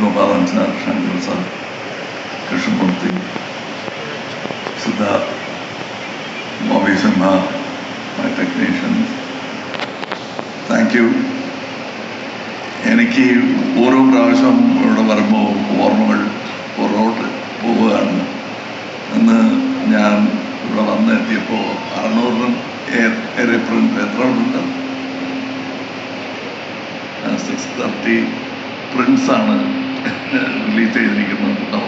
Gopalan sir, Shankar sir, Krishnamurthy, Sudha, Bobby Simha, my technicians. Thank you. എനിക്ക് ഓരോ പ്രാവശ്യം ഇവിടെ വരുമ്പോൾ ഓർമ്മകൾ പുറകോട്ട് പോവുകയാണ്. ഇന്ന് ഞാൻ ഇവിടെ വന്നെത്തിയപ്പോൾ 600 ഏറെ പ്രിന്റ് എത്ര ഉണ്ട്? 630 പ്രിന്റ്സാണ് റിലീസ് ചെയ്തിരിക്കുന്നത്.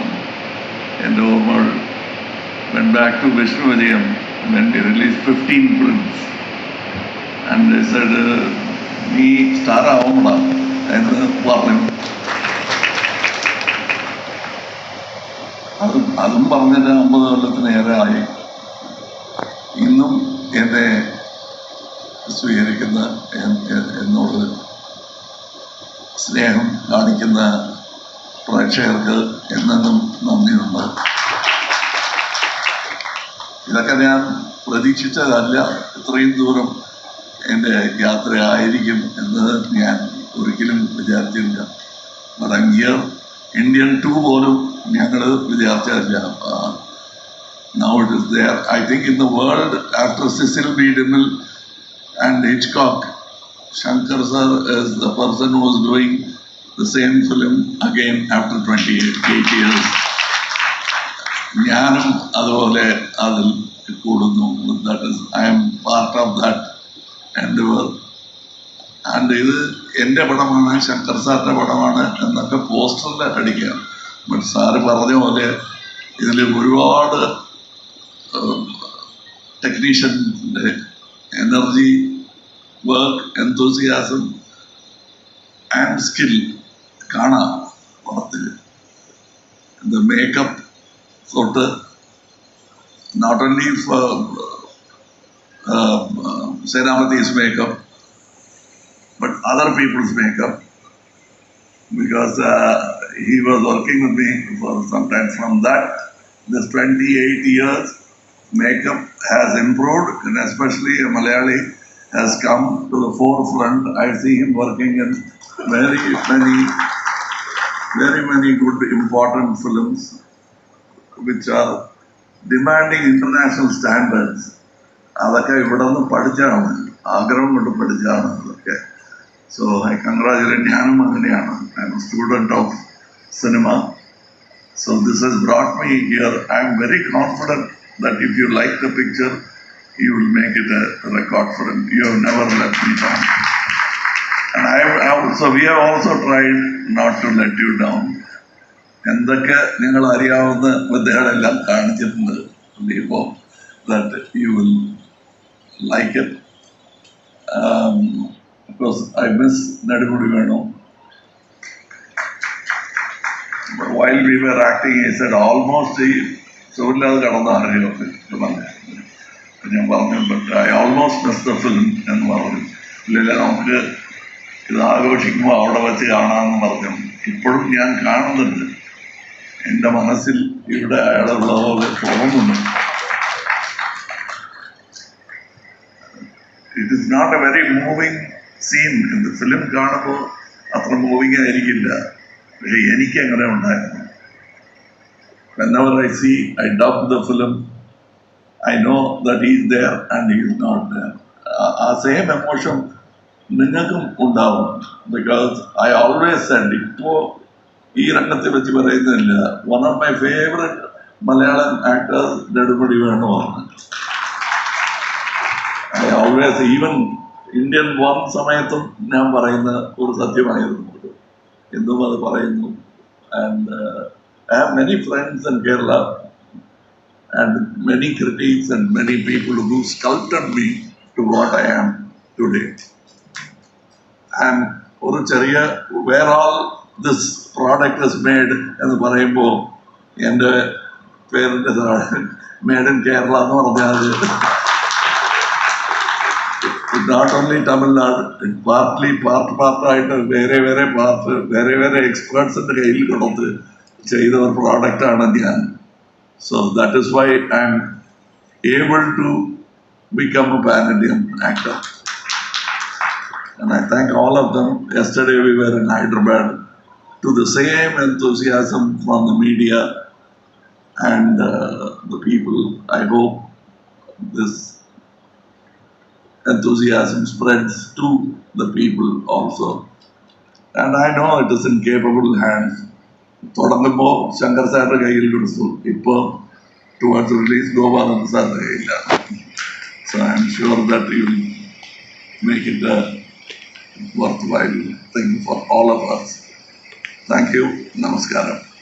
എൻ്റെ ഓർമ്മകൾ went back to Vishnu Vijayam when they released 15 prints and they said നീ സ്റ്റാർ ആവുമ്പോഴാ എന്ന് പറഞ്ഞു. അതും പറഞ്ഞിട്ട് 50 കൊല്ലത്തിനേറെ ആയി. ഇന്നും എന്നെ സ്വീകരിക്കുന്ന എന്നോട് സ്നേഹം കാണിക്കുന്ന പ്രേക്ഷകർക്ക് എന്നും നന്ദിയുണ്ട്. ഇതൊക്കെ ഞാൻ പ്രതീക്ഷിച്ചതല്ല, ഇത്രയും ദൂരം എൻ്റെ യാത്രയായിരിക്കും എന്ന് ഞാൻ ഒരിക്കലും വിചാരിച്ചില്ല. മടങ്ങിയ ഇന്ത്യൻ 2 പോലും ഞങ്ങൾ വിചാരിച്ചതല്ല. Now it is there. I think in the world, after Cecil B. DeMille and Hitchcock, Shankar sir is the person who was doing the same film again after 28 years. ഞാനും അതുപോലെ അതിൽ കൂടുന്നു. That is, I am part of that endeavor. And ഇത് എൻ്റെ പടമാണ്, ശങ്കർ സാറിൻ്റെ പടമാണ് എന്നൊക്കെ പോസ്റ്ററിൽ അടിക്കാം. ബട്ട് സാറ് പറഞ്ഞ പോലെ ഇതിൽ ഒരുപാട് ടെക്നീഷ്യൻ്റെ energy, work, enthusiasm and skill കാണാം പടത്തിൽ. ദ മേക്കപ്പ് തൊട്ട് not only for Senapati's makeup but other people's makeup, because he was working with me for some time. From that, this 28 years, makeup has improved, and especially a Malayali has come to the forefront. I see him working in very many good important films which are demanding international standards. അതൊക്കെ ഇവിടെ നിന്ന് പഠിച്ചാണ്, ആഗ്രഹം കൊണ്ട് പഠിച്ചാണ് അതൊക്കെ. So I congratulate. ഞാനും അങ്ങനെയാണ്. I am a student of cinema. So this has brought me here. I am very confident that if you like the picture, you will make it a record film. You have never let me down. And so we have also tried not to let you down. എന്തൊക്കെ നിങ്ങൾ അറിയാവുന്ന വിദ്യകളെല്ലാം കാണിച്ചിട്ടുണ്ട്. ഇപ്പോൾ that you will like it. Because I miss Nadimudi Venu. But while we were acting, he said almost സുഖമില്ലാതെ കടന്ന അറിയൊക്കെ ഞാൻ പറഞ്ഞു. But I almost miss the film എന്ന് പറഞ്ഞു. ഇല്ല, നമുക്ക് ഇത് ആഘോഷിക്കുമ്പോൾ അവിടെ വെച്ച് കാണാമെന്ന് പറഞ്ഞു. ഇപ്പോഴും ഞാൻ കാണുന്നുണ്ട്. എൻ്റെ മനസ്സിൽ ഇവിടെ അയാളുള്ളതുപോലെ തോന്നുന്നു. It is not a very moving scene. എന്ത് ഫിലിം കാണുമ്പോൾ അത്ര മൂവിങ് ആയിരിക്കില്ല, പക്ഷെ എനിക്ക് അങ്ങനെ ഉണ്ടായിരുന്നു. Whenever I see, I dub the film, I know that he is there and he is not there. ആ സെയിം എമോഷൻ നിങ്ങൾക്കും ഉണ്ടാവും. ബിക്കോസ് ഐ ഓൾവേസ് സെഡ്, ഇപ്പോൾ ഈ രംഗത്തെ വെച്ച് പറയുന്നില്ല, one of my favourite Malayalam actors Nedumudi വേണുവാണ്. I always, even Indian one സമയത്തും ഞാൻ പറയുന്ന ഒരു സത്യമായിരുന്നു, എന്നും അത് പറയുന്നു. And I have many friends in Kerala and many critics and many people who sculpted me to what I am today. And ഒരു ചെറിയ where all this product is made എന്ന് പറയുമ്പോൾ എൻ്റെ പേരിൻ്റെ മേഡ് ഇൻ കേരള എന്ന് പറഞ്ഞാൽ not only തമിഴ്നാട്, പാർട്ടായിട്ട് വേറെ എക്സ്പേർട്സിൻ്റെ കയ്യിൽ കൊടുത്ത് ചെയ്ത ഒരു പ്രോഡക്റ്റാണ് ഞാൻ. So that is why I am able to become a pan Indian actor. And I thank all of them. Yesterday we were in Hyderabad to the same enthusiasm from the media and the people. I hope this enthusiasm spreads to the people also. And I know it is in capable hands. തുടങ്ങുമ്പോൾ ശങ്കർ സാറിന്റെ കയ്യിൽ കൊടുത്തു, ഇപ്പോൾ towards release Gopalan സാറിന്റെ കയ്യിലാണ്. So I am sure that you will make it A worthwhile thing for all of us. Thank you. Namaskaram.